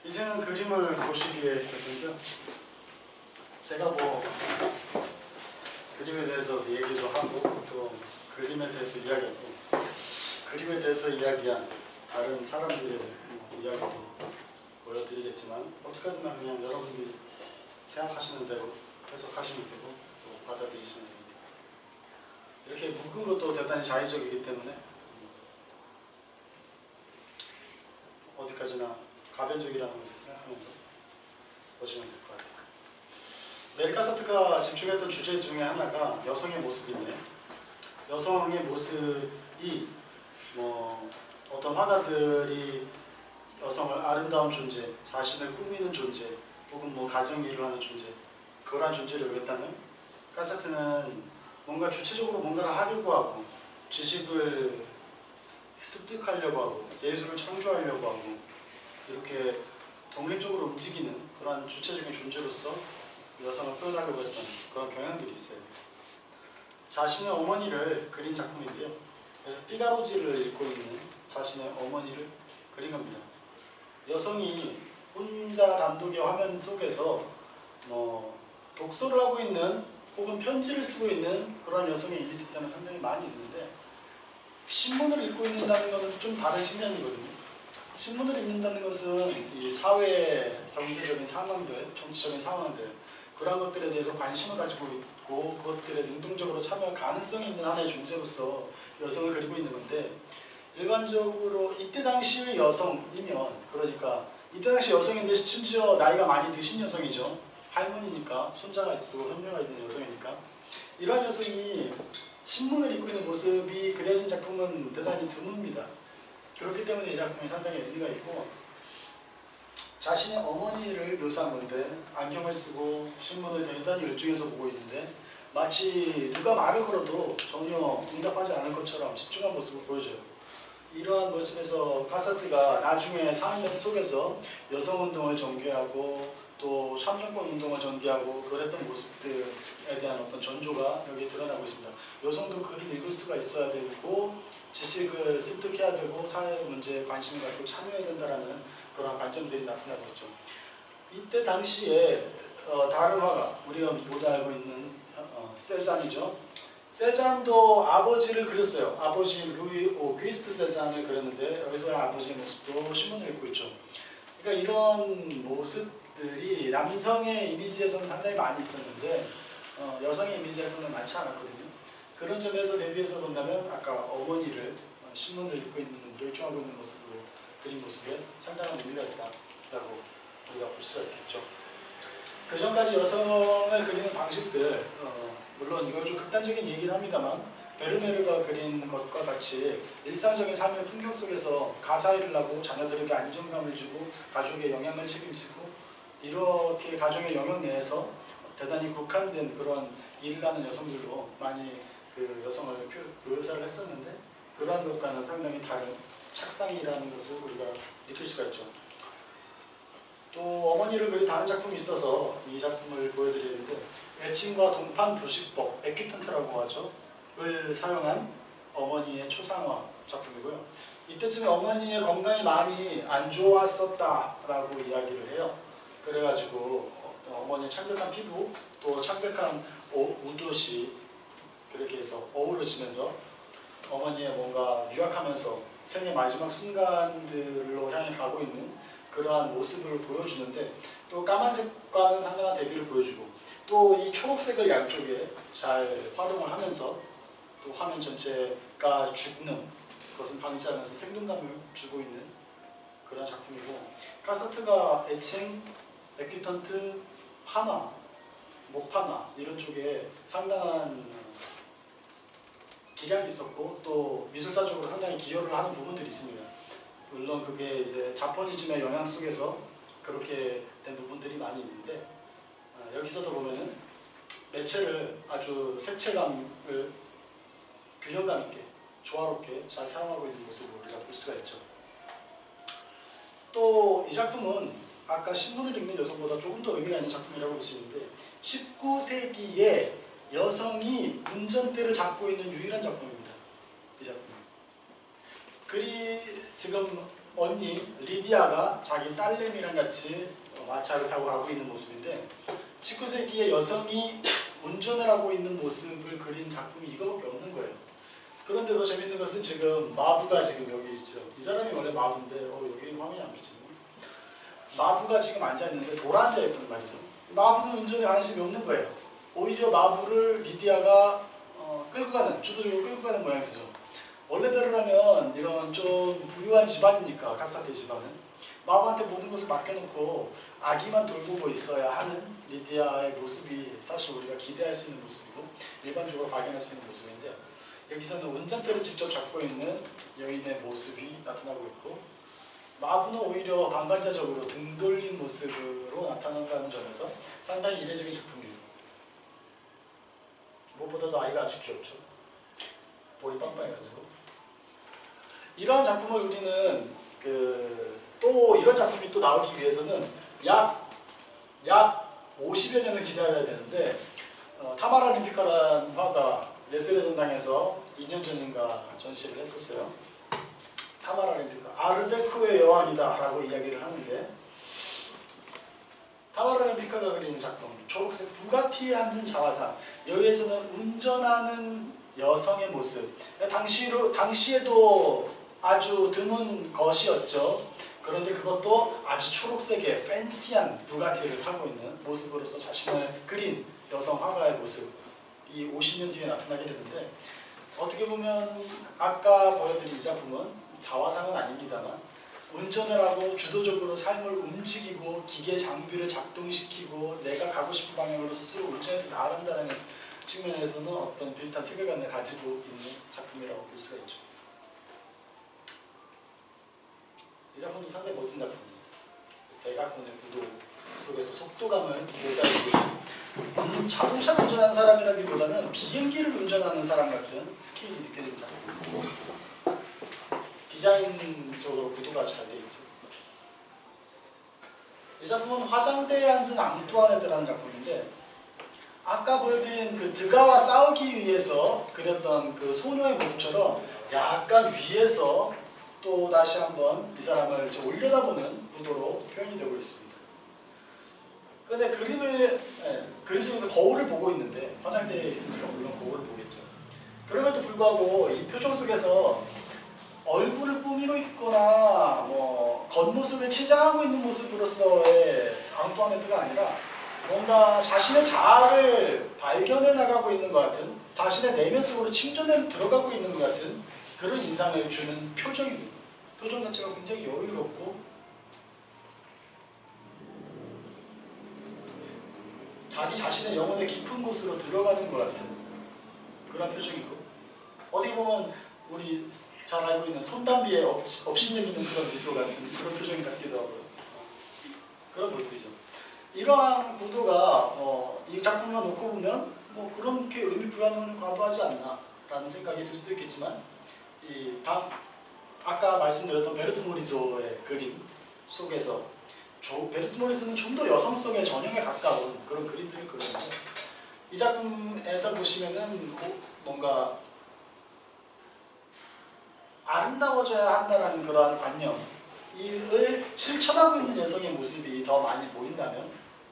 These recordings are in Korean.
이제는 그림을 보시기에 될 텐데요. 제가 뭐 그림에 대해서 얘기도 하고 또 그림에 대해서 이야기하고 그림에 대해서 이야기한 다른 사람들의 이야기도 보여드리겠지만 어디까지나 그냥 여러분들이 생각하시는 대로 해석하시면 되고 또 받아들이시면 됩니다. 이렇게 묶은 것도 대단히 자의적이기 때문에 어디까지나 가변적이라는 것을 생각하면서 보시면 될 것 같아요. 메리 카사트가 집중했던 주제 중에 하나가 여성의 모습인데, 여성의 모습이 뭐 어떤 화가들이 여성을 아름다운 존재, 자신을 꾸미는 존재, 혹은 뭐 가정 일을 하는 존재, 그러한 존재를 여겼다면 카사트는 뭔가 주체적으로 뭔가를 하려고 하고 지식을 습득하려고 하고 예술을 창조하려고 하고 이렇게 독립적으로 움직이는 그런 주체적인 존재로서 여성을 표현하려고 했던 그런 경향들이 있어요. 자신의 어머니를 그린 작품인데요. 그래서 피가로지를 읽고 있는 자신의 어머니를 그린 겁니다. 여성이 혼자 단독의 화면 속에서 독서를 하고 있는 혹은 편지를 쓰고 있는 그런 여성의 이미지 때는 상당히 많이 있는데, 신문을 읽고 있는다는 것은 좀 다른 측면이거든요. 신문을 읽는다는 것은 이 사회 경제적인 상황들, 정치적인 상황들, 그런 것들에 대해서 관심을 가지고 있고 그것들에 능동적으로 참여할 가능성이 있는 하나의 존재로서 여성을 그리고 있는 건데, 일반적으로 이때 당시의 여성이면, 그러니까 이때 당시 여성인데 심지어 나이가 많이 드신 여성이죠. 할머니니까, 손자가 있고 손녀가 있는 여성이니까, 이러한 여성이 신문을 읽고 있는 모습이 그려진 작품은 대단히 드뭅니다. 그렇기 때문에 이 작품이 상당히 의미가 있고, 자신의 어머니를 묘사한 건데 안경을 쓰고 신문을 대단히 열중해서 보고 있는데 마치 누가 말을 걸어도 전혀 응답하지 않을 것처럼 집중한 모습을 보여줘요. 이러한 모습에서 카사트가 나중에 삶 속에서 여성운동을 전개하고 또 참정권 운동을 전개하고 그랬던 모습들에 대한 어떤 전조가 여기에 드러나고 있습니다. 여성도 글을 읽을 수가 있어야 되고 지식을 습득해야 되고 사회 문제에 관심을 갖고 참여해야 된다는 그런 관점들이 나타나고 있죠. 이때 당시에 다른 화가, 우리가 모두 알고 있는 세잔이죠. 세잔도 아버지를 그렸어요. 아버지 루이 오귀스트 세잔을 그렸는데 여기서 아버지의 모습도 신문을 읽고 있죠. 그러니까 이런 모습들이 남성의 이미지에서는 상당히 많이 있었는데 여성의 이미지에서는 많지 않았거든요. 그런 점에서 대비해서 본다면 아까 어머니를 신문을 읽고 있는, 열중하고 있는 모습으로 그린 모습에 상당한 의미가 있다라고 우리가 볼 수가 있겠죠. 그 전까지 여성을 그리는 방식들, 물론 이거 좀 극단적인 얘기긴 합니다만 베르메르가 그린 것과 같이 일상적인 삶의 풍경 속에서 가사일을 하고 자녀들에게 안정감을 주고 가족의 영향을 책임지고 이렇게 가정의 영역 내에서 대단히 국한된 그런 일을 하는 여성들로 많이 그 여성을 묘사를 했었는데, 그러한 것과는 상당히 다른 착상이라는 것을 우리가 느낄 수가 있죠. 또 어머니를 그린 다른 작품이 있어서 이 작품을 보여드리는데, 애칭과 동판 부식법, 에퀴턴트라고 하죠. 을 사용한 어머니의 초상화 작품이고요. 이때쯤에 어머니의 건강이 많이 안 좋았었다라고 이야기를 해요. 그래가지고 어머니의 창백한 피부, 또 창백한 우도시 그렇게 해서 어우러지면서 어머니의 뭔가 유약하면서 생의 마지막 순간들로 향해 가고 있는 그러한 모습을 보여주는데, 또 까만색과는 상당한 대비를 보여주고 또 이 초록색을 양쪽에 잘 활용을 하면서 또 화면 전체가 죽는 것은 방지하면서 생동감을 주고 있는 그런 작품이고, 카사트가 애칭, 에퀴턴트, 판화, 목판화 이런 쪽에 상당한 기량이 있었고 또 미술사적으로 상당히 기여를 하는 부분들이 있습니다. 물론 그게 이제 자포니즘의 영향 속에서 그렇게 된 부분들이 많이 있는데, 여기서도 보면은 매체를 아주 색채감을 균형감 있게 조화롭게 잘 사용하고 있는 모습을 우리가 볼 수가 있죠. 또 이 작품은 아까 신문을 읽는 여성보다 조금 더 의미가 있는 작품이라고 볼 수 있는데, 19세기에 여성이 운전대를 잡고 있는 유일한 작품입니다. 이 작품은. 글이 지금 언니 리디아가 자기 딸내미랑 같이 마차를 타고 가고 있는 모습인데 19세기의 여성이 운전을 하고 있는 모습을 그린 작품이 이거밖에 없는 거예요. 그런데 더 재밌는 것은 지금 마부가 지금 여기 있죠. 이 사람이 원래 마부인데 여기 화면이 안 비치네. 마부가 지금 앉아있는데 돌아 앉아있는 말이죠. 마부는 운전에 관심이 없는 거예요. 오히려 마부를 리디아가 끌고 가는, 주도적으로 끌고 가는 모양새죠. 원래대로라면 이런 좀 부유한 집안이니까 카사테 집안은 마부한테 모든 것을 맡겨놓고 아기만 돌보고 있어야 하는 리디아의 모습이 사실 우리가 기대할 수 있는 모습이고 일반적으로 발견할 수 있는 모습인데요. 여기서는 운전대를 직접 잡고 있는 여인의 모습이 나타나고 있고 마부는 오히려 방관자적으로 등 돌린 모습으로 나타난다는 점에서 상당히 이례적인 작품이에요. 무엇보다도 아이가 아주 귀엽죠. 볼이 빵빵해가지고. 이러한 작품을 우리는 또 이런 작품이 또 나오기 위해서는 약 50여 년을 기다려야 되는데 타마라 림피카라는 화가 레스레 전당에서 2년 전인가 전시를 했었어요. 타마라 림피카 아르데코의 여왕이다 라고 이야기를 하는데 타마라 림피카가 그린 작품 초록색 부가티에 앉은 자화상 여기에서는 운전하는 여성의 모습 당시에도 아주 드문 것이었죠. 그런데 그것도 아주 초록색의 팬시한 부가티를 타고 있는 모습으로서 자신을 그린 여성 화가의 모습 이 50년 뒤에 나타나게 되는데 어떻게 보면 아까 보여드린 이 작품은 자화상은 아닙니다만 운전을 하고 주도적으로 삶을 움직이고 기계 장비를 작동시키고 내가 가고 싶은 방향으로 스스로 운전해서 나아간다는 측면에서는 어떤 비슷한 세계관을 가지고 있는 작품이라고 볼 수가 있죠. 이 작품도 상당히 멋진 작품이에요. 대각선의 구도 속에서 속도감을 묘사해서 자동차를 운전하는 사람이라기보다는 비행기를 운전하는 사람 같은 스케일이 느껴지는 작품이고 디자인적으로 구도가 잘 되어 있죠. 이 작품은 화장대에 앉은 앙뚜아네트라는 작품인데 아까 보여드린 그 드가와 싸우기 위해서 그렸던 그 소녀의 모습처럼 약간 위에서 또 다시 한번 이 사람을 올려다보는 구도로 표현이 되고 있습니다. 그런데 그림 속에서 거울을 보고 있는데 화장대에 있으니까 물론 거울을 보겠죠. 그럼에도 불구하고 이 표정 속에서 얼굴을 꾸미고 있거나 뭐 겉모습을 치장하고 있는 모습으로서의 앙뚜아네트가 아니라 뭔가 자신의 자아를 발견해 나가고 있는 것 같은 자신의 내면 속으로 침전해 들어가고 있는 것 같은 그런 인상을 주는 표정입니다. 표정 자체가 굉장히 여유롭고 자기 자신의 영혼의 깊은 곳으로 들어가는 것 같은 그런 표정이고 어떻게 보면 우리 잘 알고 있는 손담비의 업신여기 있는 그런 미소 같은 그런 표정이 같기도 하고요. 그런 모습이죠. 이러한 구도가 이 작품만 놓고 보면 뭐 그렇게 의미 부여하는 과도하지 않나 라는 생각이 들 수도 있겠지만 아까 말씀드렸던 베르트 모리조의 그림 속에서 베르트 모리조는 좀 더 여성성의 전형에 가까운 그런 그림들을 그렸는데 이 작품에서 보시면은 뭔가 아름다워져야 한다는 그러한 관념을 실천하고 있는 여성의 모습이 더 많이 보인다면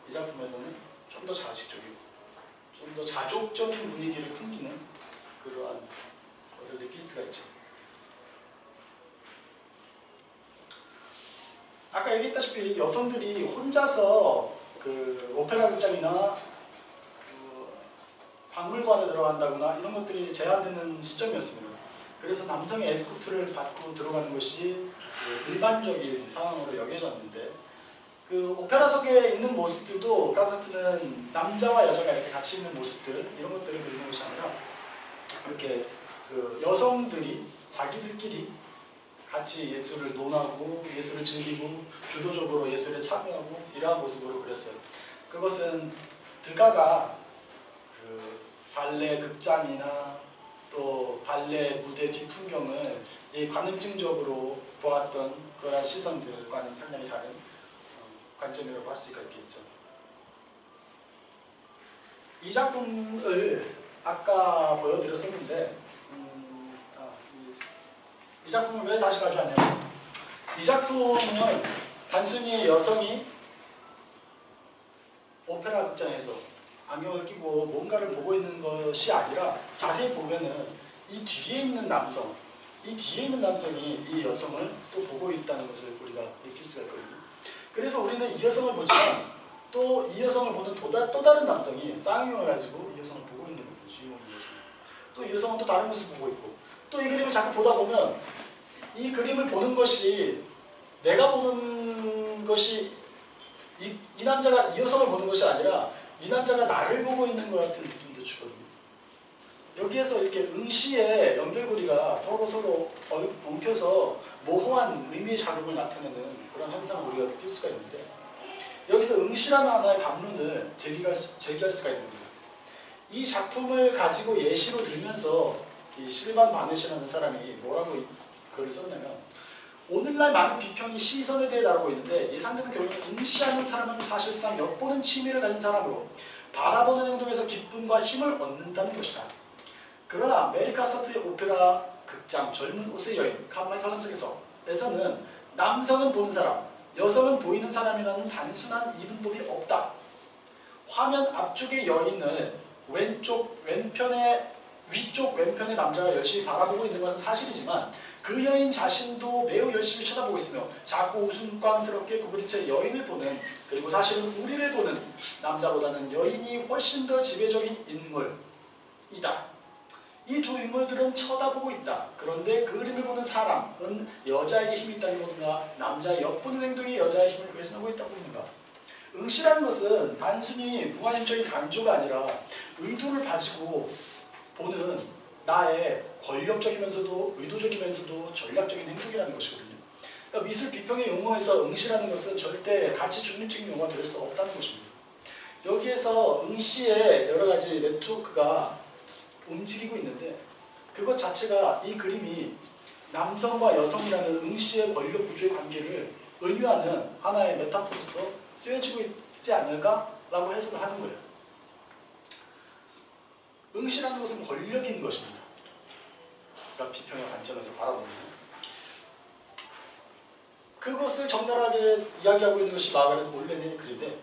이 작품에서는 좀 더 자식적이고 좀 더 자족적인 분위기를 풍기는 그러한 것을 느낄 수가 있죠. 아까 얘기했다시피 여성들이 혼자서 그 오페라 극장이나 박물관에 들어간다거나 이런 것들이 제한되는 시점이었습니다. 그래서 남성의 에스코트를 받고 들어가는 것이 일반적인 상황으로 여겨졌는데 그 오페라석에 있는 모습들도 카사트는 남자와 여자가 이렇게 같이 있는 모습들 이런 것들을 그리는 것이 아니라 이렇게 그 여성들이 자기들끼리 같이 예술을 논하고 예술을 즐기고 주도적으로 예술에 참여하고 이러한 모습으로 그렸어요. 그것은 드가가 그 발레 극장이나 또 발레 무대 뒷풍경을 관음증적으로 보았던 그러한 시선들과는 상당히 다른 관점이라고 할 수가 있겠죠. 이 작품을 아까 보여드렸었는데 이 작품을 왜 다시 가져왔냐면 이 작품은 단순히 여성이 오페라 극장에서 안경을 끼고 뭔가를 보고 있는 것이 아니라 자세히 보면은 이 뒤에 있는 남성이 이 여성을 또 보고 있다는 것을 우리가 느낄 수가 있거든요. 그래서 우리는 이 여성을 보지만 또 이 여성을 보는 또 다른 남성이 쌍용을 가지고 이 여성을 보고 있는 거예요. 주인공의 여성. 또 이 여성은 또 다른 것을 보고 있고 또 이 그림을 자꾸 보다 보면 이 그림을 보는 것이 내가 보는 것이 이 남자가 이 여성을 보는 것이 아니라 이 남자가 나를 보고 있는 것 같은 느낌도 주거든요. 여기에서 이렇게 응시의 연결고리가 서로 엉켜서 모호한 의미의 작용을 나타내는 그런 현상을 우리가 느낄 수가 있는데 여기서 응시라는 하나의 담론을 제기할 수가 있는 거예요. 이 작품을 가지고 예시로 들면서 이 실반 바넷이라는 사람이 뭐라고 글을 썼냐면 오늘날 많은 비평이 시선에 대해 다루고 있는데 예상되는 결론은 응시하는 사람은 사실상 엿보는 취미를 가진 사람으로 바라보는 행동에서 기쁨과 힘을 얻는다는 것이다. 그러나 메리카 사트의 오페라 극장 젊은 옷의 여인 카마이 칼럼스에서는 남성은 보는 사람, 여성은 보이는 사람이라는 단순한 이분법이 없다. 화면 앞쪽의 여인을 위쪽 왼편의 남자가 열심히 바라보고 있는 것은 사실이지만 그 여인 자신도 매우 열심히 쳐다보고 있으며 자꾸 웃음꽝스럽게 구부린 채 여인을 보는 그리고 사실은 우리를 보는 남자보다는 여인이 훨씬 더 지배적인 인물이다. 이 두 인물들은 쳐다보고 있다. 그런데 그 그림을 보는 사람은 여자에게 힘이 있다기보다 남자의 엿보는 행동이 여자의 힘을 훼손하고 있다고 보는가. 응시라는 것은 단순히 무관심적인 강조가 아니라 의도를 가지고 보는 나의 권력적이면서도 의도적이면서도 전략적인 행동이라는 것이거든요. 그러니까 미술 비평의 용어에서 응시라는 것은 절대 가치 중립적인 용어가 될 수 없다는 것입니다. 여기에서 응시의 여러 가지 네트워크가 움직이고 있는데 그것 자체가 이 그림이 남성과 여성이라는 응시의 권력 구조의 관계를 은유하는 하나의 메타포로서 쓰여지고 있지 않을까라고 해석을 하는 거예요. 응시라는 것은 권력인 것입니다. 그러니까 비평의 관점에서 바라보는 그것을 적나라하게 이야기하고 있는 것이 마가렛 올레네의 글인데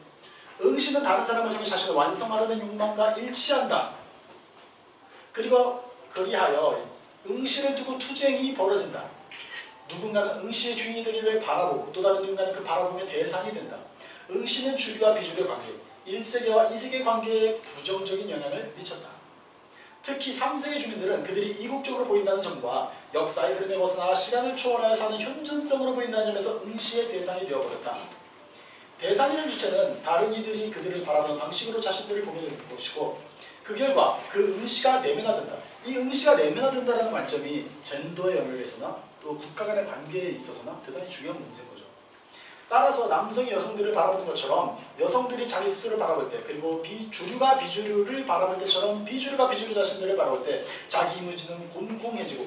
응시는 다른 사람을 통해 자신을 완성하려는 욕망과 일치한다. 그리고 그리하여 응시를 두고 투쟁이 벌어진다. 누군가는 응시의 주인이 되기를 바라보고 또 다른 누군가는 그 바라봄의 대상이 된다. 응시는 주류와 비주류의 관계, 1세계와 2세계 관계에 부정적인 영향을 미쳤다. 특히 3세계 주민들은 그들이 이국적으로 보인다는 점과 역사의 흐름에 벗어나 시간을 초월하여 사는 현존성으로 보인다는 점에서 응시의 대상이 되어버렸다. 대상이 된 주체는 다른 이들이 그들을 바라보는 방식으로 자신들을 보게 되는 것이고 그 결과 그 응시가 내면화된다. 이 응시가 내면화된다는 관점이 젠더의 영역에서나 또 국가 간의 관계에 있어서나 대단히 중요한 문제인 거죠. 따라서 남성이 여성들을 바라보는 것처럼 여성들이 자기 스스로를 바라볼 때 그리고 주류가 비주류를 바라볼 때처럼 비주류가 비주류 자신들을 바라볼 때 자기 이미지는 곤궁해지고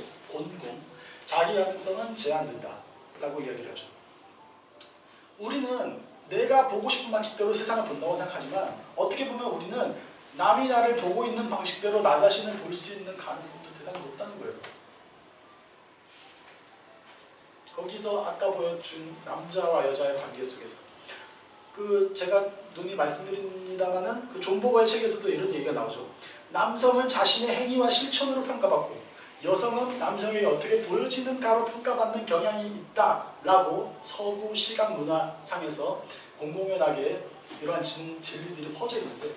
자기 가능성은 제한된다 라고 이야기를 하죠. 우리는 내가 보고 싶은 방식대로 세상을 본다고 생각하지만 어떻게 보면 우리는 남이 나를 보고 있는 방식대로 나 자신을 볼 수 있는 가능성도 대단히 높다는 거예요. 거기서 아까 보여준 남자와 여자의 관계 속에서 제가 눈이 말씀드립니다만은 그 존 보거의 책에서도 이런 얘기가 나오죠. 남성은 자신의 행위와 실천으로 평가받고 여성은 남성에게 어떻게 보여지는가로 평가받는 경향이 있다라고 서구 시각 문화상에서 공공연하게 이러한 진리들이 퍼져 있는데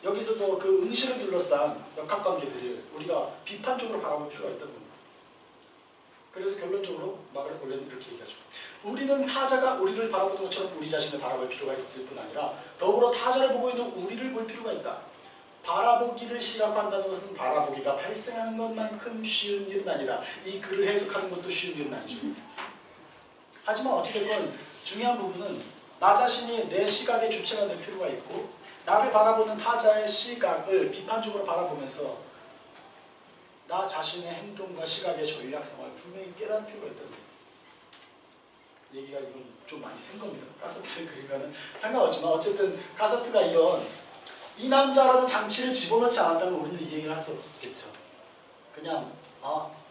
여기서도 그 응시를 둘러싼 역학관계들을 우리가 비판적으로 바라볼 필요가 있다는 겁니다. 그래서 결론적으로 마가렛 올레는 이렇게 얘기하죠. 우리는 타자가 우리를 바라보는 것처럼 우리 자신을 바라볼 필요가 있을 뿐 아니라 더불어 타자를 보고 있는 우리를 볼 필요가 있다. 바라보기를 시각화한다는 것은 바라보기가 발생하는 것만큼 쉬운 일은 아니다. 이 글을 해석하는 것도 쉬운 일은 아니죠. 하지만 어찌됐건 중요한 부분은 나 자신이 내 시각의 주체가 될 필요가 있고 나를 바라보는 타자의 시각을 비판적으로 바라보면서 나 자신의 행동과 시각의 전략성을 분명히 깨달을 필요가 있다는 거예요. 얘기가 이건 좀 많이 센 겁니다. 카서트의 그림과는 상관없지만 어쨌든 카서트가 이 남자라는 장치를 집어넣지 않았다면 우리는 이 얘기를 할 수 없겠죠. 그냥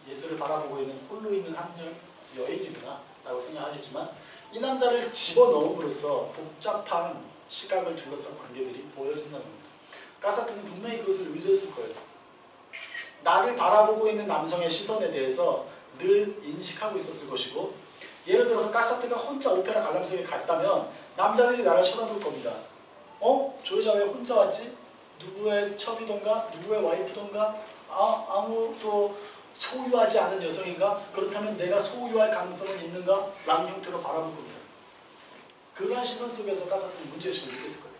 예술을 바라보고 있는 홀로 있는 한 여인이구나. 라고 생각하겠지만 이 남자를 집어넣음으로써 복잡한 시각을 둘러싼 관계들이 보여진다는 겁니다. 카사트는 분명히 그것을 의도했을 거예요. 나를 바라보고 있는 남성의 시선에 대해서 늘 인식하고 있었을 것이고, 예를 들어서 카사트가 혼자 오페라 관람석에 갔다면 남자들이 나를 쳐다볼 겁니다. 저 여자 왜 혼자 왔지? 누구의 첩이던가? 누구의 와이프던가? 아무도 소유하지 않은 여성인가? 그렇다면 내가 소유할 가능성은 있는가? 라는 형태로 바라볼 겁니다. 그러한 시선 속에서 카사트는 문제의식을 느꼈을 거예요.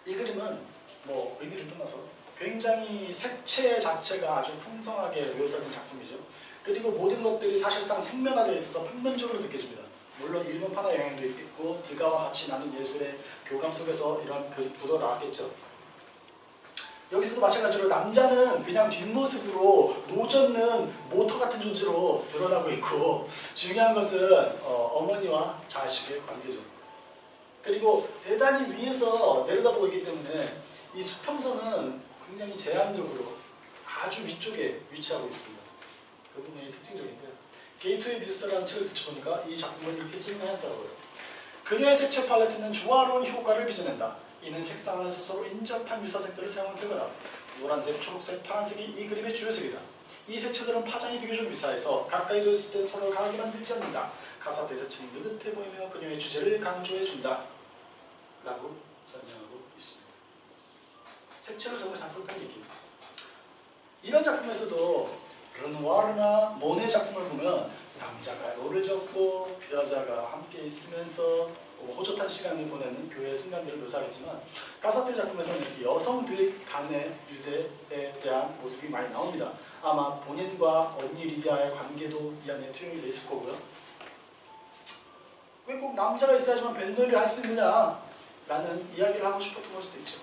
이 그림은 뭐 의미를 떠나서 굉장히 색채 자체가 아주 풍성하게 묘사된 작품이죠. 그리고 모든 것들이 사실상 생면화되어 있어서 평면적으로 느껴집니다. 물론 일본 파나 영향도 있고 드가와 같이 나눈 예술의 교감 속에서 이런 구도가 나왔겠죠. 여기서도 마찬가지로 남자는 그냥 뒷모습으로 노젓는 모터 같은 존재로 드러나고 있고, 중요한 것은 어머니와 자식의 관계죠. 그리고 대단히 위에서 내려다보고 있기 때문에 이 수평선은 굉장히 제한적으로 아주 위쪽에 위치하고 있습니다. 그 부분이 특징적인데, 게이트웨이 미술사라는 책을 뒤쳐보니까 이 작품을 이렇게 설명하였더라고요. 그녀의 색채 팔레트는 조화로운 효과를 빚어낸다. 이는 색상 안에서 서로 인접한 유사색들을 사용한 결과다. 노란색, 초록색, 파란색이 이 그림의 주요 색이다. 이 색채들은 파장이 비교적 유사해서 가까이 두었을 때 서로 강하게 만들지 않는다. 카사트의 색채는 느긋해 보이며 그녀의 주제를 강조해준다. 라고 설명하고 있습니다. 색채를 정말 잘 썼다는 얘기. 이런 작품에서도 르누아르나 모네 작품을 보면 남자가 노를 젓고 여자가 함께 있으면서 호젓한 시간을 보내는 교회 순간들을 묘사하겠지만, 카사트 작품에서는 이렇게 여성들 간의 유대에 대한 모습이 많이 나옵니다. 아마 본인과 언니 리디아의 관계도 이 안에 투영이 되어 있을 거고요. 왜 꼭 남자가 있어야지만 벨노이를 할 수 있느냐 라는 이야기를 하고 싶었던 걸 수도 있죠.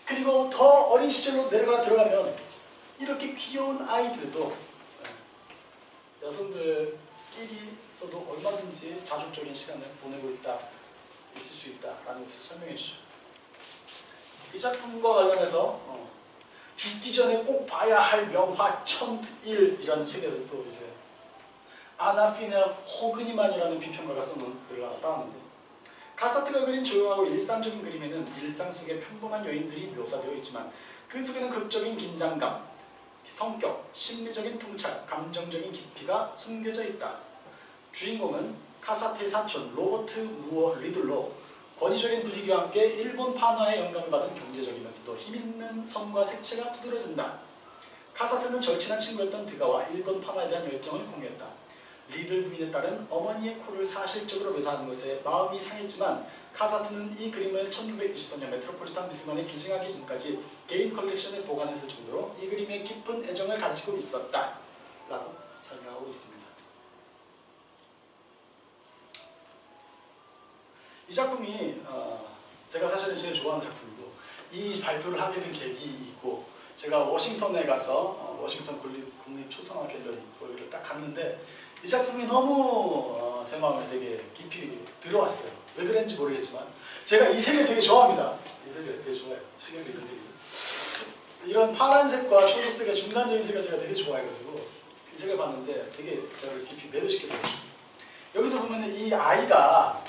그리고 더 어린 시절로 들어가면 이렇게 귀여운 아이들도 여성들끼리서도 얼마든지 자족적인 시간을 보내고 있을 수 있다라는 것을 설명해 주죠. 이 작품과 관련해서 죽기 전에 꼭 봐야 할 명화 1001이라는 책에서도 이제 아나피네 호그니만이라는 비평가가 써놓은 글을 하나 따왔는데, 카사트가 그린 조용하고 일상적인 그림에는 일상 속의 평범한 여인들이 묘사되어 있지만 그 속에는 극적인 긴장감, 성격, 심리적인 통찰, 감정적인 깊이가 숨겨져 있다. 주인공은 카사트의 사촌 로버트 무어 리들로 권위적인 분위기와 함께 일본 판화의 영감을 받은 경제적이면서도 힘있는 선과 색채가 두드러진다. 카사트는 절친한 친구였던 드가와 일본 판화에 대한 열정을 공유했다. 리들 부인에 따른 어머니의 코를 사실적으로 묘사하는 것에 마음이 상했지만 카사트는 이 그림을 1923년 메트로폴리탄 미술관에 기증하기 전까지 개인 컬렉션에 보관했을 정도로 이 그림에 깊은 애정을 가지고 있었다 라고 설명하고 있습니다. 이 작품이 제가 사실은 제일 좋아하는 작품이고, 이 발표를 하게 된 계기 있고, 제가 워싱턴에 가서 워싱턴 국립초상화 갤러리 거기를 딱 갔는데 이 작품이 너무 제 마음에 되게 깊이 들어왔어요. 왜 그랬는지 모르겠지만 제가 이 색을 되게 좋아합니다. 이 색을 되게 좋아해요. 시계도 이런 색이죠. 이런 파란색과 초록색의 중간적인 색을 제가 되게 좋아해가지고 이 색을 봤는데 되게 저를 깊이 매료시켰더라고요. 여기서 보면 이 아이가,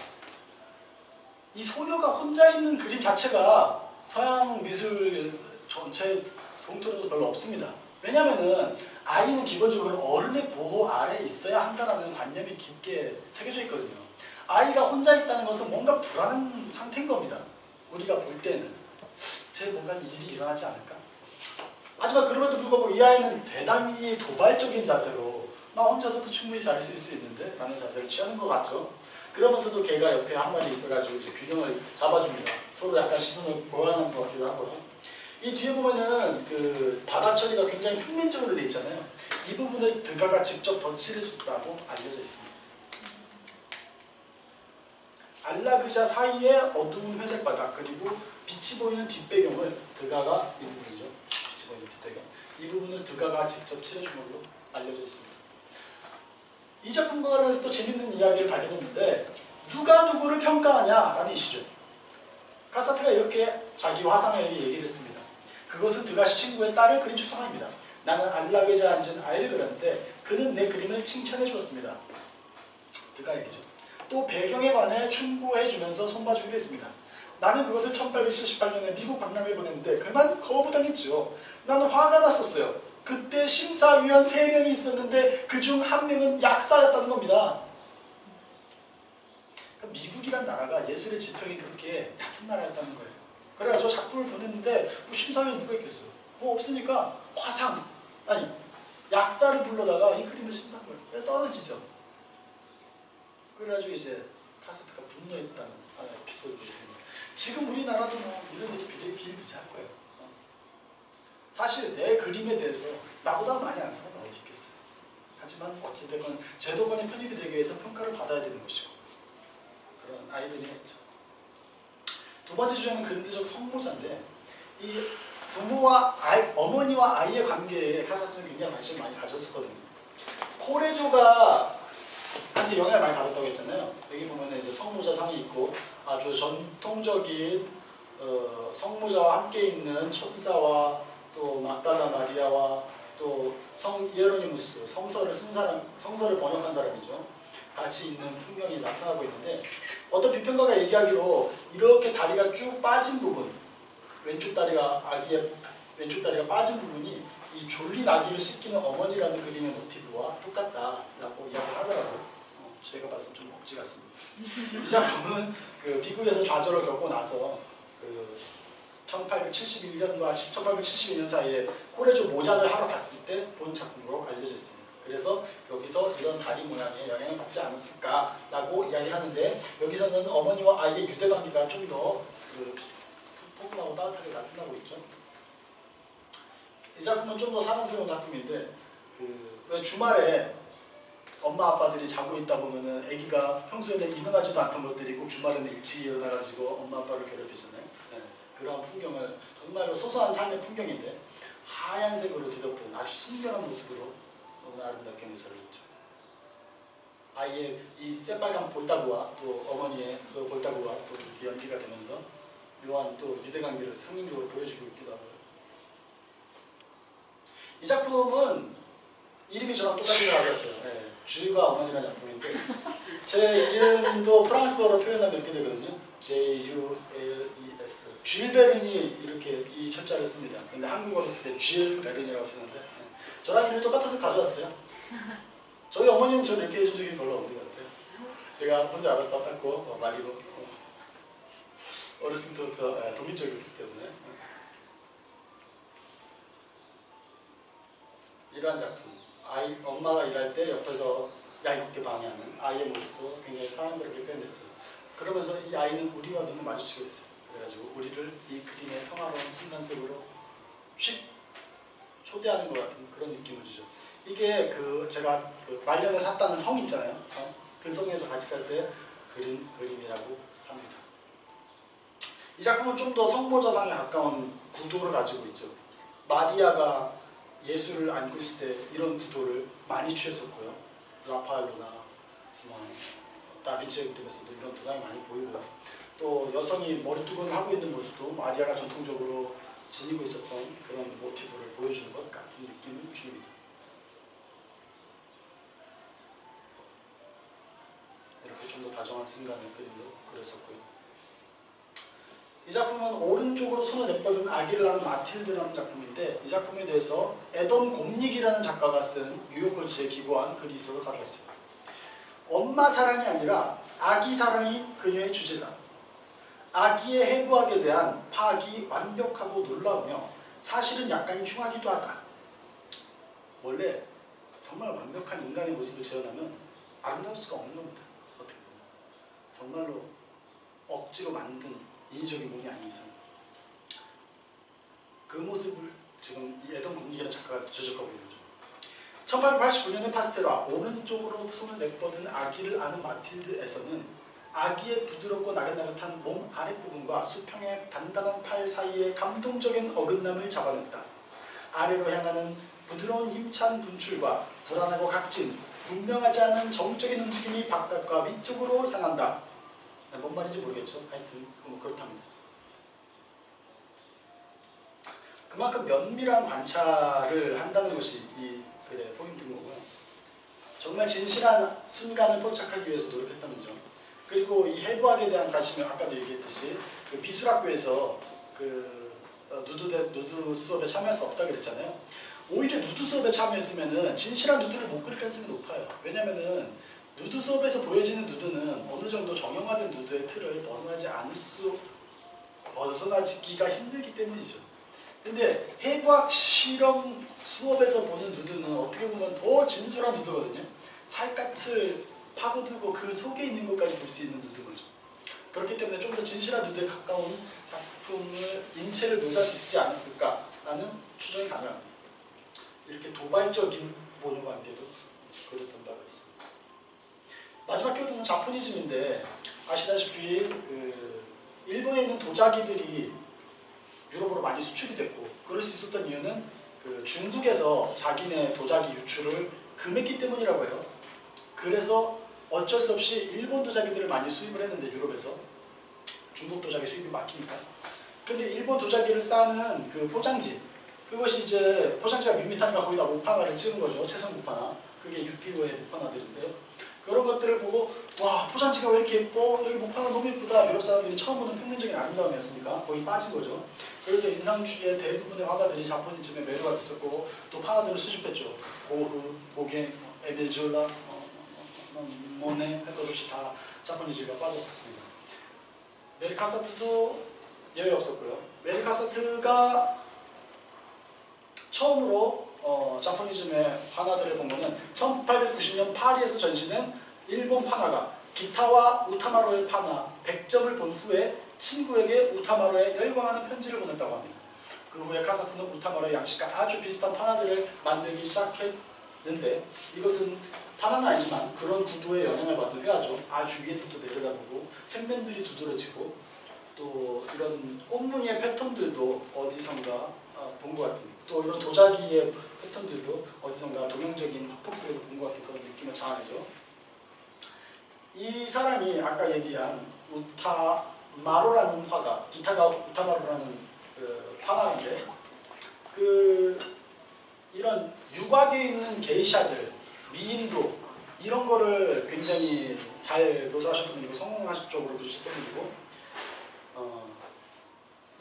이 소녀가 혼자 있는 그림 자체가 서양 미술 전체 동토로도 별로 없습니다. 왜냐하면은 아이는 기본적으로 어른의 보호 아래에 있어야 한다는 관념이 깊게 새겨져 있거든요. 아이가 혼자 있다는 것은 뭔가 불안한 상태인 겁니다. 우리가 볼 때는 뭔가 일이 일어나지 않을까? 하지만 그럼에도 불구하고 이 아이는 대단히 도발적인 자세로 나 혼자서도 충분히 잘 쓸 수 있는데 라는 자세를 취하는 것 같죠. 그러면서도 걔가 옆에 한 마리 있어가지고 이제 균형을 잡아줍니다. 서로 약간 시선을 보완하는 것 같기도 하고요. 이 뒤에 보면은 그 바닥 처리가 굉장히 평면적으로 되어 있잖아요. 이 부분을 드가가 직접 덧칠해줬다고 알려져 있습니다. 안락의자 사이에 어두운 회색 바닥, 그리고 빛이 보이는 뒷배경을 드가가, 이 부분이죠. 빛이 보이는 뒷배경. 이 부분을 드가가 직접 칠해준 걸로 알려져 있습니다. 이 작품과 관련해서 또 재밌는 이야기를 발견했는데, 누가 누구를 평가하냐라는 이슈죠. 카사트가 이렇게 자기 화상에게 얘기를 했습니다. 그것은 드가시 친구의 딸을 그린 초상화입니다. 나는 안락의자에 앉은 아이를 그렸는데 그는 내 그림을 칭찬해 주었습니다. 드가 얘기죠. 또 배경에 관해 충고해 주면서 손봐주기도 했습니다. 나는 그것을 1878년에 미국 박람회에 보냈는데 그만 거부당했죠. 나는 화가 났었어요. 그때 심사위원 3명이 있었는데 그중 1명은 약사였다는 겁니다. 그러니까 미국이란 나라가 예술의 지평이 그렇게 얕은 나라였다는 거예요. 그래가지고 작품을 보냈는데 뭐 심사위원 누가 있겠어요? 뭐 없으니까 화상, 아니 약사를 불러다가 이 그림을 심사한 거예요. 떨어지죠. 그래가지고 이제 카사트가 분노했다는 에피소드가 있습니다. 지금 우리나라도 뭐 이런 일이 비일비재할 거예요. 사실 내 그림에 대해서 나보다 많이 아는 사람은 어디 있겠어요. 하지만 어찌됐건 제도권에 편입이 되기 위해서 평가를 받아야 되는 것이고 그런 아이러니가 있죠. 두 번째 주제는 근대적 성모자인데 이 부모와 어머니와 아이의 관계에 카사트는 굉장히 관심을 많이 가졌었거든요. 코레조가 한테 영향을 많이 받았다고 했잖아요. 여기 보면 이제 성모자상이 있고 아주 전통적인 성모자와 함께 있는 천사와 또 막달라 마리아와 또 성 이에로니무스 성서를 쓴 사람, 성서를 번역한 사람이죠. 같이 있는 풍경이 나타나고 있는데 어떤 비평가가 얘기하기로 이렇게 다리가 쭉 빠진 부분, 왼쪽 다리가 빠진 부분이 이 졸린 아기를 씻기는 어머니라는 그림의 모티브와 똑같다라고 이야기를 하더라고요. 제가 봤을 때 좀 억지 같습니다. 이 작품은 그 미국에서 좌절을 겪고 나서 그 1871년과 1872년 사이에 코레조 모작을 하러 갔을 때 본 작품으로 알려져 있습니다. 그래서 여기서 이런 다리 모양에 영향을 받지 않았을까라고 이야기를 하는데 여기서는 어머니와 아이의 유대관계가 좀 더 포근하고 따뜻하게 나타나고 있죠. 이 작품은 좀 더 사랑스러운 작품인데 왜 주말에 엄마 아빠들이 자고 있다 보면은 아기가 평소에는 일어나지도 않던 것들이 꼭 주말에는 일찍 일어나가지고 엄마 아빠를 괴롭히잖아요. 네. 그런 풍경을 정말로 소소한 삶의 풍경인데 하얀색으로 뒤덮은 아주 순결한 모습으로 너무 아름답게 묘사를 했죠. 아이의 이 새빨간 볼따구와 또 어머니의 그 볼따구가 또 이렇게 연기가 되면서 묘한 또 유대관계를 상징적으로 보여주고 있기도 하고요. 이 작품은 이름이 저랑 똑같이 들어갔어요. 네. 주일과 어머니라는 작품인데 제 이름도 프랑스어로 표현하면 이렇게 되거든요. J-U-L-E-S 쥘 베른이 이렇게 이 철자를 씁니다. 근데 한국어로 쓸 때 쥘 베른이라고 쓰는데 저랑 이름이 똑같아서 가져왔어요. 저희 어머니는 저를 이렇게 해준 적이 별로 없는 것 같아요. 제가 혼자 알아서 다 닦고 말리고 어렸을 때부터 독립적이었기 때문에 이러한 작품 엄마가 일할 때 옆에서 얄궂게 방해하는 아이의 모습도 굉장히 사랑스럽게 표현됐죠. 그러면서 이 아이는 우리와 눈을 마주치고 있어요. 그래가지고 우리를 이 그림의 평화로운 순간 속으로 휙 초대하는 것 같은 그런 느낌을 주죠. 이게 제가 말년에 샀다는 성 있잖아요. 그 성에서 같이 살 때 그린 그림이라고 합니다. 이 작품은 좀 더 성모자상에 가까운 구도를 가지고 있죠. 마리아가 예수를 안고 있을 때 이런 구도를 많이 취했었고요. 라파엘로나 다빈치의 그림에서도 이런 도장이 많이 보이고요. 또 여성이 머리두건을 하고 있는 모습도 마리아가 전통적으로 지니고 있었던 그런 모티브를 보여주는 것 같은 느낌을 줍니다. 이렇게 좀 더 다정한 순간의 그림도 그렸었고요. 이 작품은 오른쪽으로 손을 내뻗은 아기를 낳은 마틸드라는 작품인데 이 작품에 대해서 에덤 곰닉이라는 작가가 쓴 뉴요커지에 기고한 글이 있어서 가져왔어요. 엄마 사랑이 아니라 아기 사랑이 그녀의 주제다. 아기의 해부학에 대한 파악이 완벽하고 놀라우며 사실은 약간 흉하기도 하다. 원래 정말 완벽한 인간의 모습을 재현하면 아름다울 수가 없는 겁니다. 어떻게 보면. 정말로 억지로 만든 인위적인 몸이 아닌 이상 그 모습을 지금 이 에덤 곰닉이라는 작가가 주적하고 있는 거죠. 1889년의 파스텔화 오른쪽으로 손을 내뻗은 아기를 안은 마틸드에서는 아기의 부드럽고 나긋나긋한 몸 아랫부분과 수평의 단단한 팔 사이의 감동적인 어긋남을 잡아냈다. 아래로 향하는 부드러운 힘찬 분출과 불안하고 각진, 분명하지 않은 정적인 움직임이 바깥과 위쪽으로 향한다. 뭔 말인지 모르겠죠. 하여튼 뭐 그렇답니다. 그만큼 면밀한 관찰을 한다는 것이 이 글의 포인트인 거고요. 정말 진실한 순간을 포착하기 위해서 노력했다는 점. 그리고 이 해부학에 대한 관심이 아까도 얘기했듯이 그 미술학교에서 그 누드 수업에 참여할 수 없다 그랬잖아요. 오히려 누드 수업에 참여했으면은 진실한 누드를 못 그릴 가능성이 높아요. 왜냐면은 누드 수업에서 보여지는 누드는 어느 정도 정형화된 누드의 틀을 벗어나기가 힘들기 때문이죠. 근데 해부학 실험 수업에서 보는 누드는 어떻게 보면 더 진솔한 누드거든요. 살갗을 파고들고 그 속에 있는 것까지 볼 수 있는 누드인 거죠. 그렇기 때문에 좀 더 진실한 누드에 가까운 작품을 인체를 묘사할 수 있지 않았을까라는 추정이 가능합니다. 이렇게 도발적인 모녀 관계도 그렸던 바가 있습니다. 마지막 키워드는 자포니즘인데 아시다시피 그 일본에 있는 도자기들이 유럽으로 많이 수출이 됐고 그럴 수 있었던 이유는 그 중국에서 자기네 도자기 유출을 금했기 때문이라고 해요. 그래서 어쩔 수 없이 일본 도자기들을 많이 수입을 했는데 유럽에서 중국 도자기 수입이 막히니까. 근데 일본 도자기를 싸는 그 포장지 그것이 이제 포장지가 밋밋하니까 거기다 목판화를 찍은 거죠. 채성 목판화. 그게 6kg의 목판화들인데요. 그런 것들을 보고 와 포장지가 왜 이렇게 예뻐? 여기 목판화 너무 예쁘다. 유럽 사람들이 처음 보는 평면적인 아름다움이었으니까 거기 빠진 거죠. 그래서 인상주의의 대부분의 화가들이 자포니즘에 매료가 됐었고 또 판화들을 수집했죠. 고흐, 고갱, 에밀 졸라, 모네 할 것 없이 다 자포니즘에 빠졌었습니다. 메리 카사트도 여유 없었고요. 메리 카사트가 처음으로 자포니즘의 판화들을 본 거는 1890년 파리에서 전시된 일본 판화가 기타와 우타마로의 판화 100점을 본 후에 친구에게 우타마로에 열광하는 편지를 보냈다고 합니다. 그 후에 카사트는 우타마로의 양식과 아주 비슷한 판화들을 만들기 시작했는데 이것은 판화는 아니지만 그런 구도에 영향을 받은 회화죠. 아주 위에서부터 내려다보고 색면들이 두드러지고 또 이런 꽃무늬의 패턴들도 어디선가 본 것 같은 또 이런 도자기의 패턴들도 어디선가 동양적인 화폭 속에서 본 것 같은 그런 느낌을 자아내죠. 이 사람이 아까 얘기한 우타마로라는 화가 기타가 우타마로라는 그 화가인데 그 이런 유곽에 있는 게이샤들 미인도 이런 거를 굉장히 잘 묘사하셨던 분이고 성공적으로 그리셨던 분이고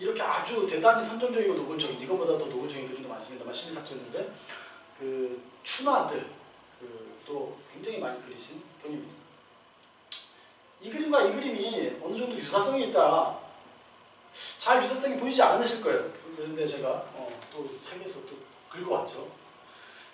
이렇게 아주 대단히 선정적이고 노골적인 이거보다 더 노골적인 그림도 많습니다만 심리삭제였는데 그 춘화들 또 굉장히 많이 그리신 분입니다. 이 그림과 이 그림이 어느 정도 유사성이 있다. 잘 유사성이 보이지 않으실 거예요. 그런데 제가 또 책에서 또 긁어왔죠.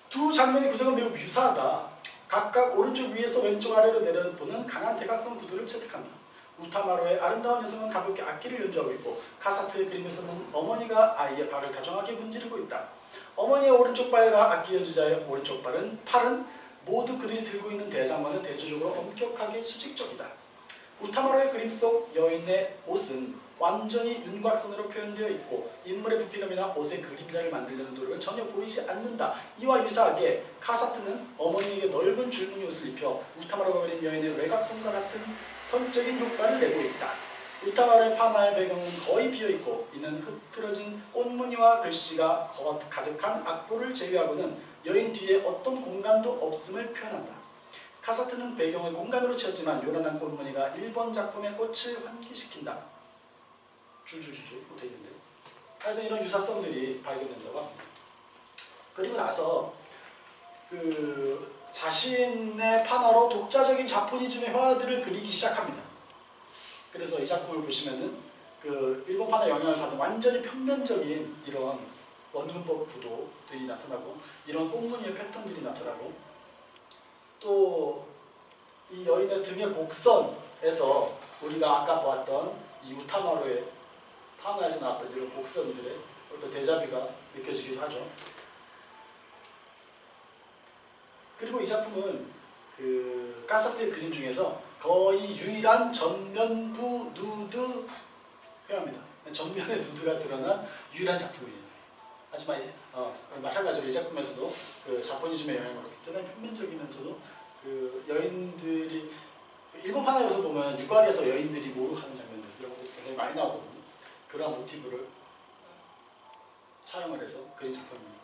두 장면의 구성은 매우 유사하다. 각각 오른쪽 위에서 왼쪽 아래로 내려보는 강한 대각선 구도를 채택한다. 우타마로의 아름다운 여성은 가볍게 악기를 연주하고 있고 카사트의 그림에서는 어머니가 아이의 발을 다정하게 문지르고 있다. 어머니의 오른쪽 발과 악기 연주자의 오른쪽 팔은 모두 그들이 들고 있는 대상과는 대조적으로 엄격하게 수직적이다. 우타마로의 그림 속 여인의 옷은 완전히 윤곽선으로 표현되어 있고 인물의 부피감이나 옷의 그림자를 만들려는 노력은 전혀 보이지 않는다. 이와 유사하게 카사트는 어머니에게 넓은 줄무늬 옷을 입혀 우타마로가 그린 여인의 외곽선과 같은 성적인 효과를 내고 있다. 우타마로의 판화의 배경은 거의 비어있고 이는 흐트러진 꽃무늬와 글씨가 가득한 악보를 제외하고는 여인 뒤에 어떤 공간도 없음을 표현한다. 카사트는 배경을 공간으로 채웠지만 요란한 꽃무늬가 일본 작품의 꽃을 환기시킨다. 줄줄줄줄 붙어있는데 하여튼 이런 유사성들이 발견된다고 합니다. 그리고 나서 그 자신의 판화로 독자적인 자포니즘의 화들을 그리기 시작합니다. 그래서 이 작품을 보시면은 그 일본 판화 영향을 받은 완전히 평면적인 이런 원근법 구도들이 나타나고 이런 꽃무늬의 패턴들이 나타나고 또 이 여인의 등의 곡선에서 우리가 아까 보았던 이 우타마로의 판화에서 나왔던 이런 곡선들의 어떤 데자뷰가 느껴지기도 하죠. 그리고 이 작품은 그 카사트의 그림 중에서 거의 유일한 전면부 누드 회화입니다. 전면에 누드가 드러난 유일한 작품이에요. 하지만 마찬가지로 이 작품에서도 그 자포니즘의 영향을 받기 때문에 평면적이면서도 그 여인들이 일본 판화에서 보면 유곽에서 여인들이 목욕하는 장면들 이런 것들이 굉장히 많이 나오거든요. 그런 모티브를 차용을 해서 그린 작품입니다.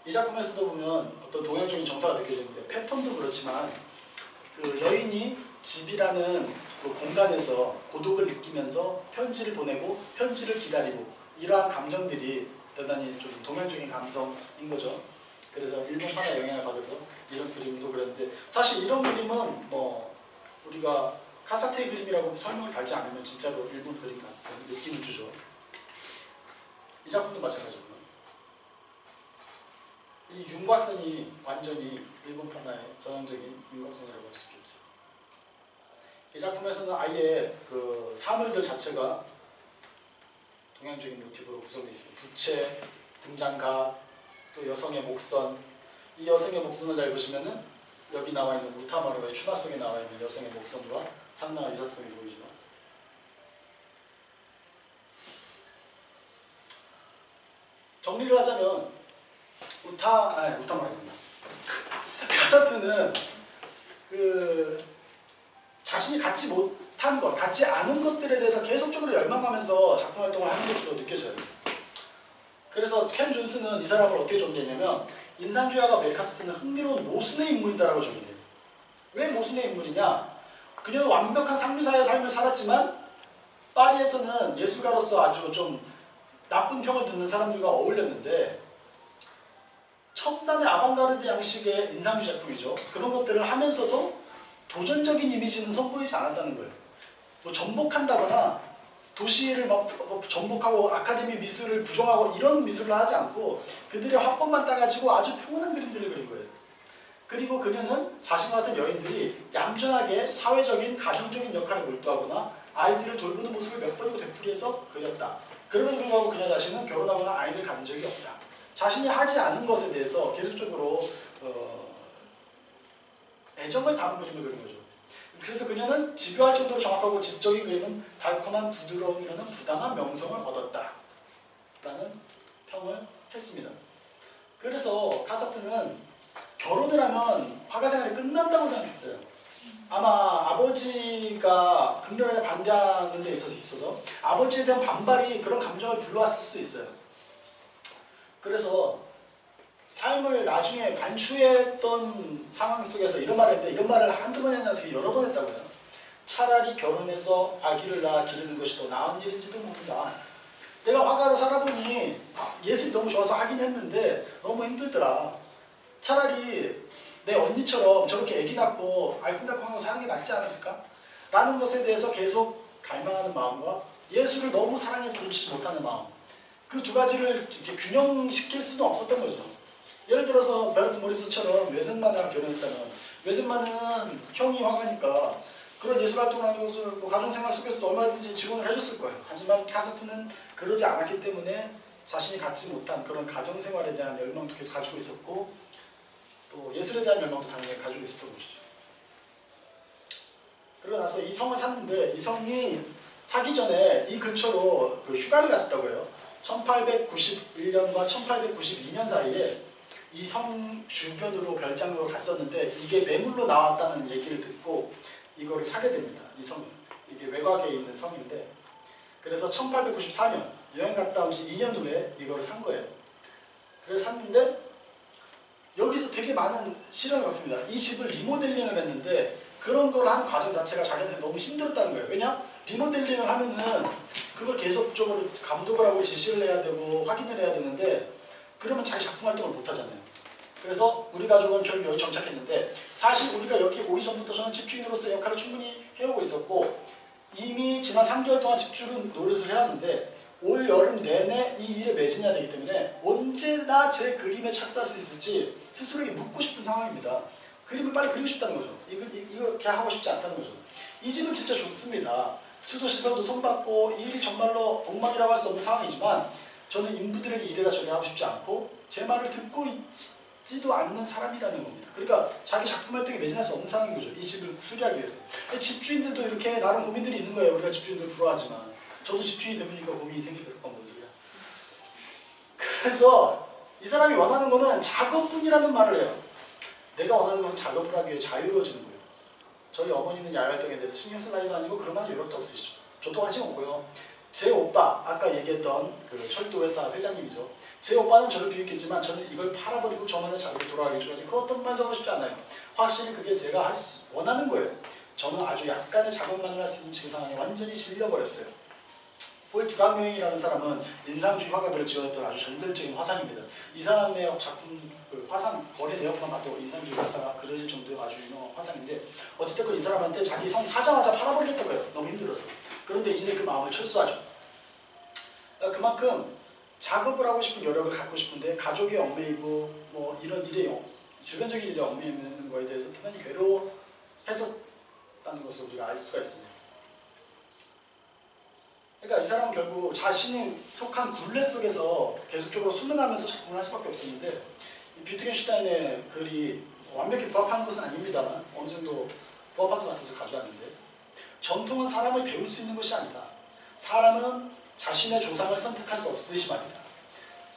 이 작품에서도 보면 어떤 동양적인 정서가 느껴지는데 패턴도 그렇지만 그 여인이 집이라는 그 공간에서 고독을 느끼면서 편지를 보내고 편지를 기다리고 이러한 감정들이 대단히 좀 동양적인 감성인 거죠. 그래서 일본 화가 영향을 받아서 이런 그림도 그렸는데 사실 이런 그림은 뭐 우리가 카사테의 그림이라고 설명을 달지 않으면 진짜로 일본 그림 같은 느낌을 주죠. 이 작품도 마찬가지고요. 이 윤곽선이 완전히 일본 판화의 전형적인 윤곽선이라고 할 수 있겠죠. 이 작품에서는 아예 그 사물들 자체가 동양적인 모티브로 구성되어 있습니다. 부채, 등장가, 또 여성의 목선. 이 여성의 목선을 잘 보시면은 여기 나와 있는 우타마루의 추나성에 나와 있는 여성의 목선과 상당한 유사성이 보이죠. 정리를 하자면 우타마루입니다. 카사트는 그 자신이 갖지 못한 것, 갖지 않은 것들에 대해서 계속적으로 열망하면서 작품 활동을 하는 것으로 느껴져요. 그래서 켄 존스는 이 사람을 어떻게 정리했냐면 인상주의화가 메리카스트는 흥미로운 모순의 인물이다라고 정리해요. 왜 모순의 인물이냐? 그녀는 완벽한 상류사의 삶을 살았지만 파리에서는 예술가로서 아주 좀 나쁜 평을 듣는 사람들과 어울렸는데 첨단의 아방가르드 양식의 인상주의 작품이죠. 그런 것들을 하면서도 도전적인 이미지는 선보이지 않았다는 거예요. 뭐 전복한다거나 도시를 막 전복하고 아카데미 미술을 부정하고 이런 미술을 하지 않고 그들의 화법만 따가지고 아주 평온한 그림들을 그린 거예요. 그리고 그녀는 자신과 같은 여인들이 얌전하게 사회적인 가정적인 역할에 몰두하거나 아이들을 돌보는 모습을 몇 번이고 되풀이해서 그렸다. 그럼에도 불구하고 그녀 자신은 결혼하거나 아이를 가진 적이 없다. 자신이 하지 않은 것에 대해서 계속적으로 애정을 담은 그림을 그린 거죠. 그래서 그녀는 집요할 정도로 정확하고 지적인 그림은 달콤한 부드러움이라는 부당한 명성을 얻었다 라는 평을 했습니다. 그래서 카사트는 결혼을 하면 화가 생활이 끝난다고 생각했어요. 아마 아버지가 극렬하게 반대하는 데 있어서 아버지에 대한 반발이 그런 감정을 불러왔을 수도 있어요. 그래서 삶을 나중에 반추했던 상황 속에서 이런 말을 했는데 이런 말을 한두 번이 아니라 되게 여러 번 했다고요. 차라리 결혼해서 아기를 낳아 기르는 것이 더 나은 일인지도 모른다. 내가 화가로 살아보니 예술이 너무 좋아서 하긴 했는데 너무 힘들더라. 차라리 내 언니처럼 저렇게 아기 낳고 알콩달콩하고 사는 게 낫지 않았을까? 라는 것에 대해서 계속 갈망하는 마음과 예술을 너무 사랑해서 놓치지 못하는 마음, 그 두 가지를 이렇게 균형시킬 수는 없었던 거죠. 예를 들어서 베르트 모리스처럼 웨센마네와 결혼했다면 웨센마네는 형이 화가니까 그런 예술 활동을 하는 것을 뭐 가정생활 속에서도 얼마든지 지원을 해줬을 거예요. 하지만 카사트는 그러지 않았기 때문에 자신이 갖지 못한 그런 가정생활에 대한 열망도 계속 가지고 있었고 또 예술에 대한 열망도 당연히 가지고 있었던 것이죠. 그러고 나서 이 성을 샀는데 이 성이 사기 전에 이 근처로 그 휴가를 갔었다고 해요. 1891년과 1892년 사이에 이 성 주변으로 별장으로 갔었는데 이게 매물로 나왔다는 얘기를 듣고 이거를 사게 됩니다. 이 성을. 이게 외곽에 있는 성인데 그래서 1894년 여행 갔다 온 지 2년 후에 이거를 산 거예요. 그래서 샀는데 여기서 되게 많은 시련을 겪습니다. 이 집을 리모델링을 했는데 그런 걸 하는 과정 자체가 자기한테 너무 힘들었다는 거예요. 왜냐? 리모델링을 하면은 그걸 계속적으로 감독을 하고 지시를 해야 되고 확인을 해야 되는데 그러면 자기 작품 활동을 못 하잖아요. 그래서 우리 가족은 결국 여기 정착했는데 사실 우리가 여기 오기 전부터 저는 집주인으로서의 역할을 충분히 해오고 있었고 이미 지난 3개월 동안 집주인 노릇을 해왔는데 올 여름 내내 이 일에 매진해야 되기 때문에 언제나 제 그림에 착수할 수 있을지 스스로에게 묻고 싶은 상황입니다. 그림을 빨리 그리고 싶다는 거죠. 이렇게 하고 싶지 않다는 거죠. 이 집은 진짜 좋습니다. 수도시설도 손받고 이 일이 정말로 엉망이라고 할 수 없는 상황이지만 저는 인부들에게 이래라 저래라 하고 싶지 않고 제 말을 듣고 있지도 않는 사람이라는 겁니다. 그러니까 자기 작품 활동에 매진할 수 없는 상황인 거죠. 이 집을 수리하기 위해서. 집주인들도 이렇게 나름 고민들이 있는 거예요. 우리가 집주인들 부러워하지만 저도 집주인이 되보니까 고민이 생기더라고요. 뭔 소리야. 그래서 이 사람이 원하는 거는 작업뿐이라는 말을 해요. 내가 원하는 것은 작업을 하기 위해 자유로워지는 거예요. 저희 어머니는 야외 활동에 대해서 신경 쓸 나이도 아니고 그런 말 요력도 없으시죠. 저도 관심 없고요. 제 오빠, 아까 얘기했던 그 철도회사 회장님이죠. 제 오빠는 저를 비웃겠지만 저는 이걸 팔아버리고 저만의 자리로 돌아가기까지 그 어떤 말도 하고 싶지 않아요. 확실히 그게 제가 원하는 거예요. 저는 아주 약간의 작업만을 할 수 있는 지금 상황에 완전히 질려버렸어요. 폴 두랑명이라는 사람은 인상주의 화가들을 지원했던 아주 전설적인 화상입니다. 이 사람의 작품 그 화상 거래 내역만 봐도 인상주의 화사가 그려질 정도의 아주 유명한 화상인데 어쨌든 이 사람한테 자기 성 사자마자 팔아버리겠다고 해요. 너무 힘들어서. 그런데 이내 그 마음을 철수하죠. 그만큼 작업을 하고 싶은 여력을 갖고 싶은데 가족이 얽매이고 뭐 이런 일에 주변적인 일에 얽매이는 거에 대해서 대단히 괴로워했었다는 것을 우리가 알 수가 있습니다. 그러니까 이 사람은 결국 자신이 속한 굴레 속에서 계속적으로 순응하면서 작품을 할 수밖에 없었는데 비트겐슈타인의 글이 완벽히 부합하는 것은 아닙니다만 어느 정도 부합하는 것 같아서 가져왔는데 전통은 사람을 배울 수 있는 것이 아니다. 사람은 자신의 조상을 선택할 수 없듯이 말이다.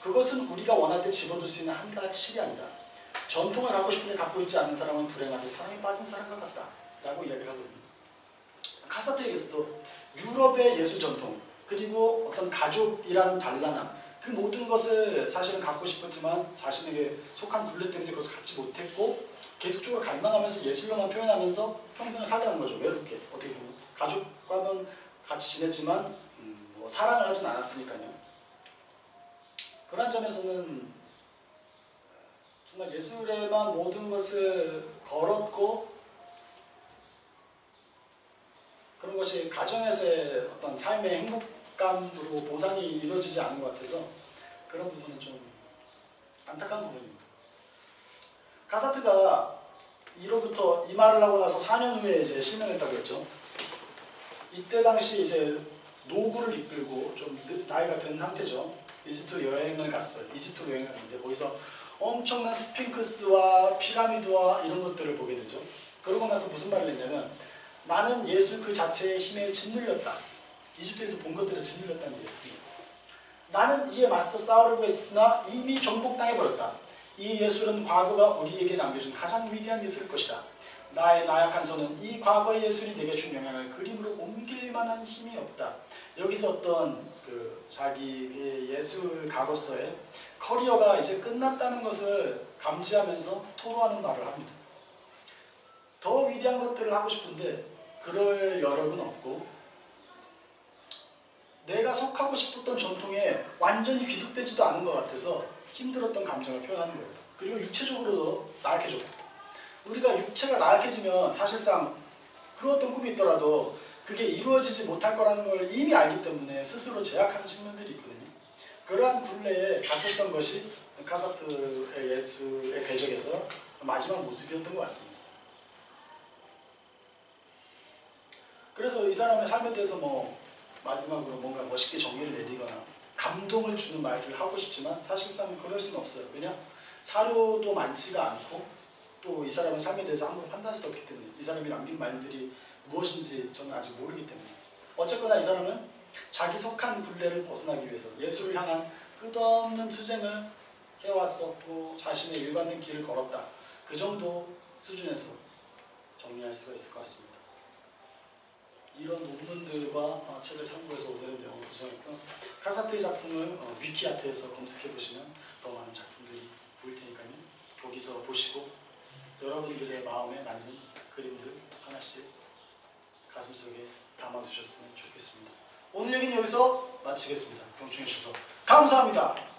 그것은 우리가 원할 때 집어들 수 있는 한 가닥 실이 아니다. 전통을 갖고 싶은데 갖고 있지 않은 사람은 불행하게 사랑에 빠진 사람과 같다. 라고 이야기를 하거든요. 카사트에게서도 유럽의 예술 전통 그리고 어떤 가족이라는 단란함 그 모든 것을 사실은 갖고 싶었지만 자신에게 속한 굴레 때문에 그것을 갖지 못했고 계속적으로 갈망하면서 예술로만 표현하면서 평생을 살다는 거죠. 외롭게 어떻게 보면 가족과는 같이 지냈지만 뭐 사랑을 하진 않았으니까요. 그런 점에서는 정말 예술에만 모든 것을 걸었고 그런 것이 가정에서의 어떤 삶의 행복감으로 보상이 이루어지지 않은 것 같아서 그런 부분은 좀 안타까운 부분입니다. 카사트가 이로부터 이 말을 하고 나서 4년 후에 이제 실명했다고 했죠. 이때 당시 이제 노구를 이끌고 좀 나이가 든 상태죠. 이집트 여행을 갔어요. 이집트로 여행을 갔는데 거기서 엄청난 스핑크스와 피라미드와 이런 것들을 보게 되죠. 그러고 나서 무슨 말을 했냐면 나는 예술 그 자체의 힘에 짓눌렸다. 이집트에서 본 것들에 짓눌렸다는 얘기예요. 나는 이에 맞서 싸우려고 했으나 이미 정복당해버렸다. 이 예술은 과거가 우리에게 남겨준 가장 위대한 예술일 것이다. 나의 나약한 손은 이 과거의 예술이 내게 준 영향을 그림으로 옮길 만한 힘이 없다. 여기서 어떤 그 자기의 예술가로서의 커리어가 이제 끝났다는 것을 감지하면서 토로하는 말을 합니다. 더 위대한 것들을 하고 싶은데 그럴 여력은 없고 내가 속하고 싶었던 전통에 완전히 귀속되지도 않은 것 같아서 힘들었던 감정을 표현하는 거예요. 그리고 육체적으로도 나약해졌고 우리가 육체가 나약해지면 사실상 그 어떤 꿈이 있더라도 그게 이루어지지 못할 거라는 걸 이미 알기 때문에 스스로 제약하는 측면들이 있거든요. 그러한 굴레에 갇혔던 것이 카사트의 예술의 궤적에서 마지막 모습이었던 것 같습니다. 그래서 이 사람의 삶에 대해서 뭐 마지막으로 뭔가 멋있게 정의를 내리거나 감동을 주는 말을 하고 싶지만 사실상 그럴 수는 없어요. 왜냐? 사료도 많지가 않고 또 이 사람의 삶에 대해서 아무런 판단할 수 없기 때문에 이 사람이 남긴 말들이 무엇인지 저는 아직 모르기 때문에 어쨌거나 이 사람은 자기 속한 굴레를 벗어나기 위해서 예술을 향한 끝없는 투쟁을 해왔었고 자신의 일관된 길을 걸었다. 그 정도 수준에서 정리할 수가 있을 것 같습니다. 이런 논문들과 책을 참고해서 오늘의 내용을 구성했고 카사트의 작품을 위키아트에서 검색해보시면 더 많은 작품들이 보일 테니까요. 거기서 보시고 여러분들의 마음에 맞는 그림들 하나씩 가슴속에 담아두셨으면 좋겠습니다. 오늘 얘기는 여기서 마치겠습니다. 경청해 주셔서 감사합니다.